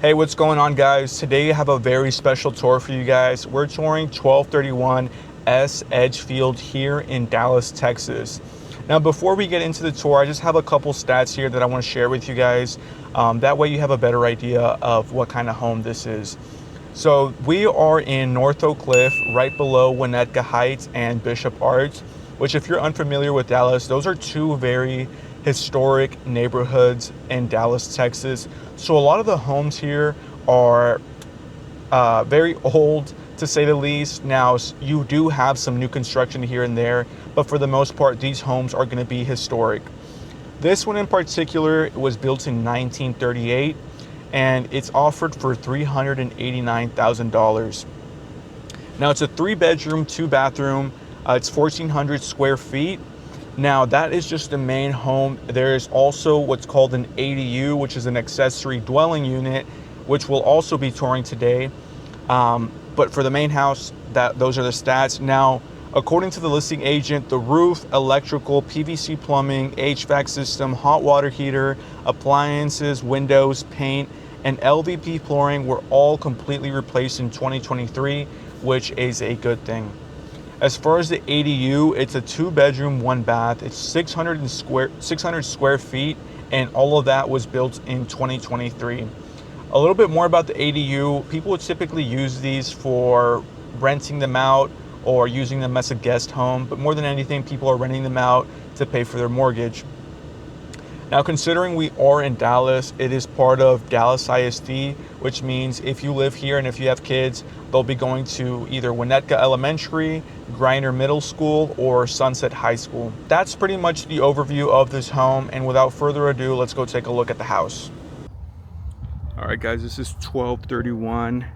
Hey, what's going on, guys? Today I have a very special tour for you guys. We're touring 1231 S Edgefield here in Dallas, Texas. Now, before we get into the tour, I just have a couple stats here that I want to share with you guys. That way you have a better idea of what kind of home this is. So we are in North Oak Cliff, right below Winnetka Heights and Bishop Arts, which, if you're unfamiliar with Dallas, those are two very historic neighborhoods in Dallas, Texas. So a lot of the homes here are very old, to say the least. Now, you do have some new construction here and there, but for the most part, these homes are going to be historic. This one in particular was built in 1938, and it's offered for $389,000. Now, it's a 3-bedroom, 2-bathroom. It's 1,400 square feet. Now, that is just the main home. There is also what's called an ADU, which is an accessory dwelling unit, which we'll also be touring today. But for the main house, those are the stats. Now, according to the listing agent, the roof, electrical, PVC plumbing, HVAC system, hot water heater, appliances, windows, paint, and LVP flooring were all completely replaced in 2023, which is a good thing. As far as the ADU, it's a 2-bedroom, 1-bath. It's 600 square feet, and all of that was built in 2023. A little bit more about the ADU. People would typically use these for renting them out or using them as a guest home, but more than anything, people are renting them out to pay for their mortgage. Now, considering we are in Dallas, it is part of Dallas ISD, which means if you live here and if you have kids, they'll be going to either Winnetka Elementary, Griner Middle School, or Sunset High School. That's pretty much the overview of this home, and without further ado, let's go take a look at the house. All right, guys, this is 1231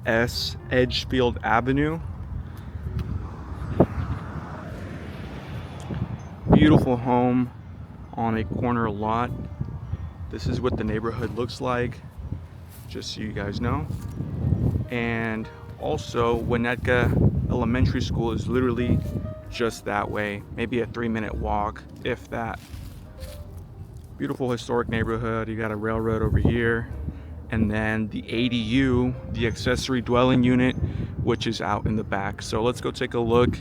S Edgefield Avenue. Beautiful home on a corner lot. This is what the neighborhood looks like, just so you guys know. And also, Winnetka Elementary School is literally just that way, maybe a 3-minute walk, if that. Beautiful historic neighborhood. You got a railroad over here, and then the ADU, the accessory dwelling unit, which is out in the back. So let's go take a look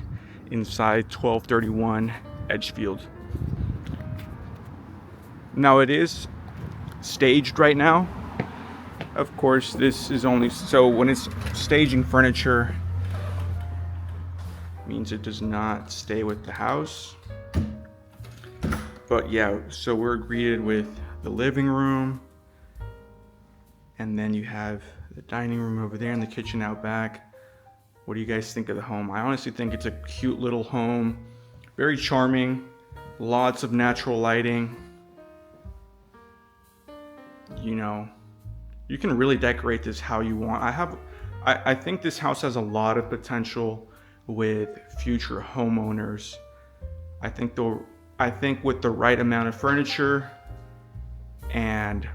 inside 1231 Edgefield. Now, it is staged right now. Of course, this is only, so when it's staging furniture, it means it does not stay with the house. But yeah, so we're greeted with the living room, and then you have the dining room over there and the kitchen out back. What do you guys think of the home? I honestly think it's a cute little home, very charming, lots of natural lighting. You know, you can really decorate this how you want. I think this house has a lot of potential with future homeowners. I think with the right amount of furniture and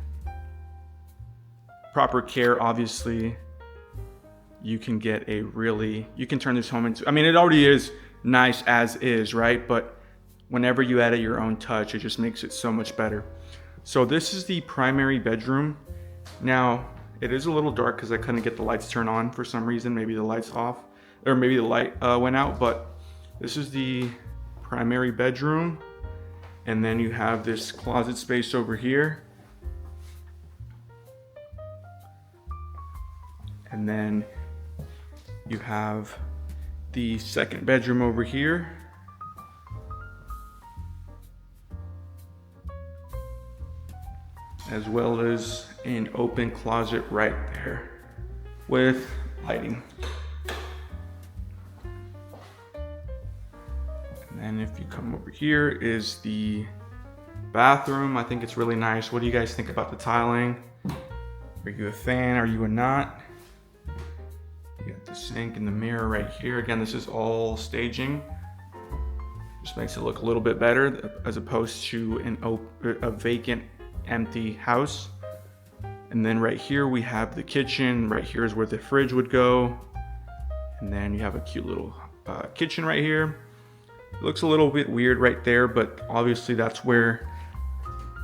proper care, obviously, you can get you can turn this home into, I mean, it already is nice as is, right? But whenever you add your own touch, it just makes it so much better. So this is the primary bedroom. Now, it is a little dark because I couldn't get the lights turned on for some reason. Maybe the light's off, or maybe the light went out, but this is the primary bedroom. And then you have this closet space over here. And then you have the second bedroom over here. As well as an open closet right there with lighting. And then if you come over here is the bathroom. I think it's really nice. What do you guys think about the tiling? Are you a fan? Are you a not? You got the sink and the mirror right here. Again, this is all staging. Just makes it look a little bit better as opposed to a vacant, empty house. And then right here we have the kitchen. Right here is where the fridge would go. And then you have a cute little kitchen right here. It looks a little bit weird right there, but obviously that's where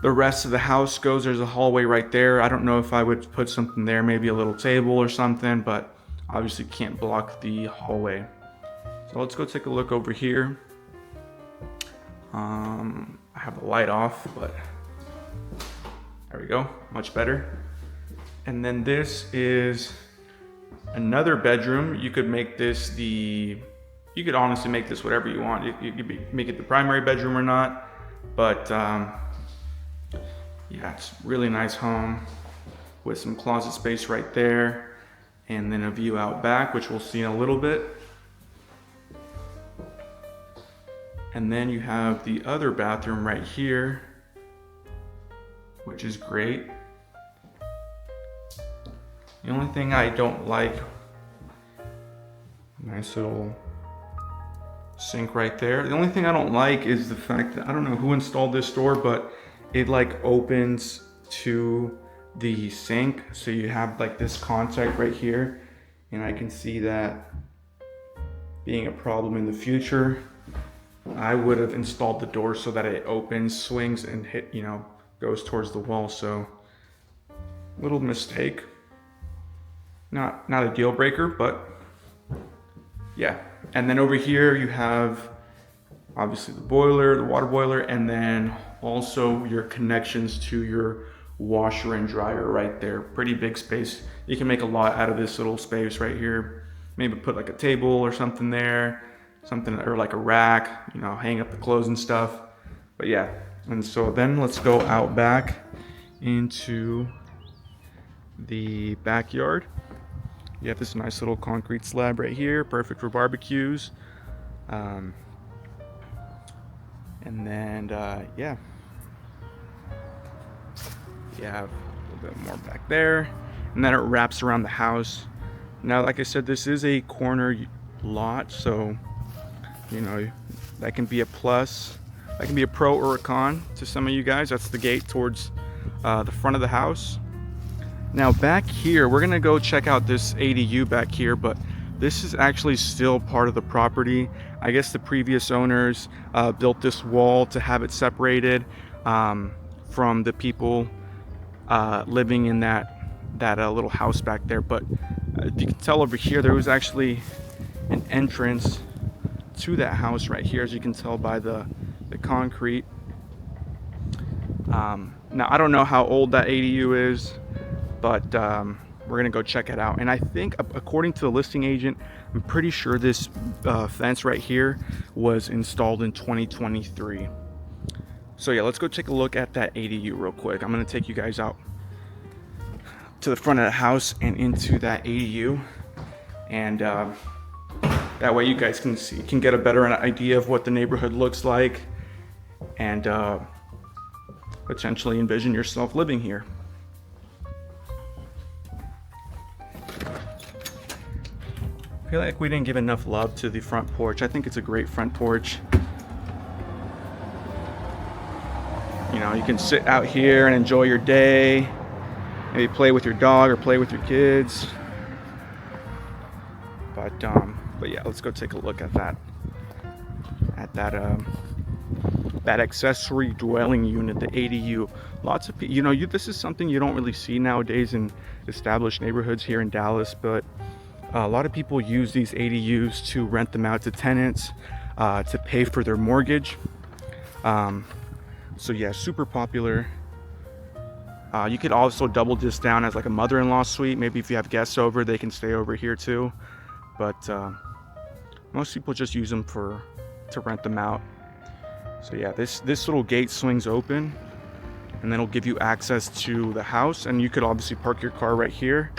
the rest of the house goes, there's a hallway right there. I don't know if I would put something there, maybe a little table or something, but obviously can't block the hallway. So let's go take a look over here. I have the light off, but there we go, much better. And then this is another bedroom. You could make this you could honestly make this whatever you want. You could make it the primary bedroom or not, but yeah, it's a really nice home with some closet space right there, and then a view out back, which we'll see in a little bit. And then you have the other bathroom right here, which is great. The only thing I don't like, nice little sink right there. The only thing I don't like is the fact that, I don't know who installed this door, but it like opens to the sink. So you have like this contact right here. And I can see that being a problem in the future. I would have installed the door so that it opens, swings, and goes towards the wall. So little mistake. Not a deal breaker, but yeah. And then over here you have obviously the boiler, the water boiler, and then also your connections to your washer and dryer right there. Pretty big space. You can make a lot out of this little space right here. Maybe put like a table or something there, or like a rack, hang up the clothes and stuff. But yeah, and so then let's go out back into the backyard. You have this nice little concrete slab right here, perfect for barbecues. And then, yeah, you have a little bit more back there, and then it wraps around the house. Now, like I said, this is a corner lot, so, that can be a plus. That can be a pro or a con to some of you guys. That's the gate towards the front of the house. Now back here, we're gonna go check out this ADU back here, but this is actually still part of the property. I guess the previous owners built this wall to have it separated from the people living in that little house back there. But you can tell over here, there was actually an entrance to that house right here, as you can tell by the concrete. Now I don't know how old that ADU is, but we're gonna go check it out. And I think, according to the listing agent, I'm pretty sure this fence right here was installed in 2023. So yeah, let's go take a look at that ADU real quick. I'm gonna take you guys out to the front of the house and into that ADU, and that way you guys can get a better idea of what the neighborhood looks like, and potentially envision yourself living here. I feel like we didn't give enough love to the front porch. I think it's a great front porch. You can sit out here and enjoy your day. Maybe play with your dog or play with your kids. But yeah, let's go take a look at that accessory dwelling unit, the ADU. Lots of people, this is something you don't really see nowadays in established neighborhoods here in Dallas, but a lot of people use these ADUs to rent them out to tenants, to pay for their mortgage. So yeah, super popular. You could also double this down as like a mother-in-law suite. Maybe if you have guests over, they can stay over here too. But most people just use them to rent them out. So yeah, this little gate swings open, and then it'll give you access to the house. And you could obviously park your car right here,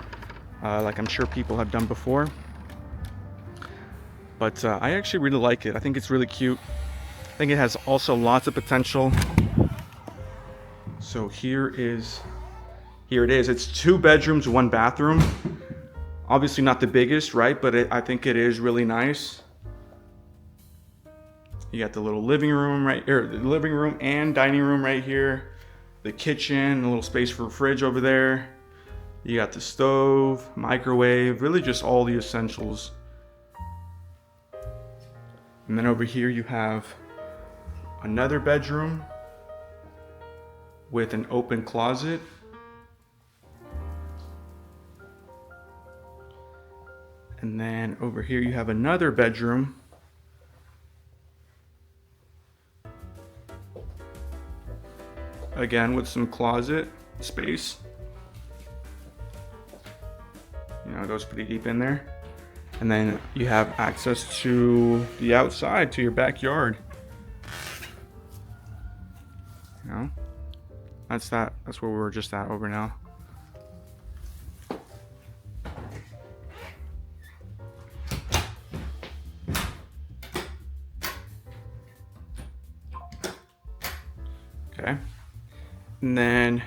like I'm sure people have done before. But I actually really like it. I think it's really cute. I think it has also lots of potential. So here it is. It's 2 bedrooms, 1 bathroom. Obviously not the biggest, right? But I think it is really nice. You got the little living room right here, the living room and dining room right here. The kitchen, a little space for a fridge over there. You got the stove, microwave, really just all the essentials. And then over here you have another bedroom. with an open closet. And then over here you have another bedroom. Again, with some closet space. You know, it goes pretty deep in there. And then you have access to the outside, to your backyard. You know, that's where we were just at over now. Okay. And then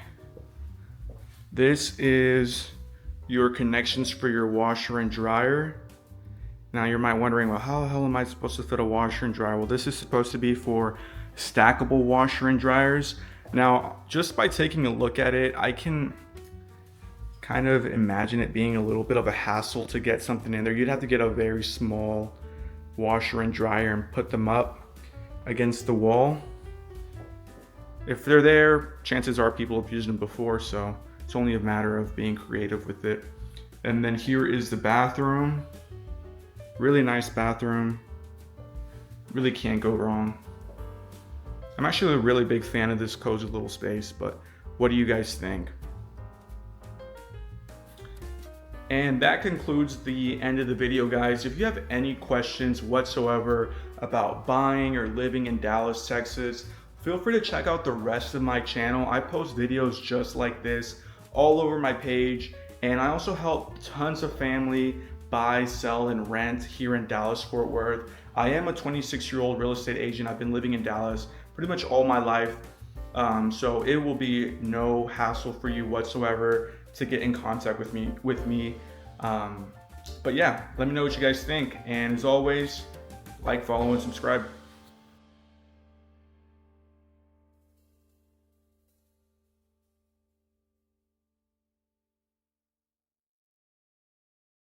this is your connections for your washer and dryer. Now you might wondering, well, how the hell am I supposed to fit a washer and dryer? Well, this is supposed to be for stackable washer and dryers. Now, just by taking a look at it, I can kind of imagine it being a little bit of a hassle to get something in there. You'd have to get a very small washer and dryer and put them up against the wall. If they're there, chances are people have used them before, so it's only a matter of being creative with it. And then here is the bathroom. Really nice bathroom. Really can't go wrong. I'm actually a really big fan of this cozy little space, but what do you guys think? And that concludes the end of the video, guys. If you have any questions whatsoever about buying or living in Dallas, Texas, feel free to check out the rest of my channel. I post videos just like this all over my page, and I also help tons of family buy, sell, and rent here in Dallas, Fort Worth. I am a 26-year-old real estate agent. I've been living in Dallas pretty much all my life, so it will be no hassle for you whatsoever to get in contact with me. But yeah, let me know what you guys think, and as always, like, follow, and subscribe.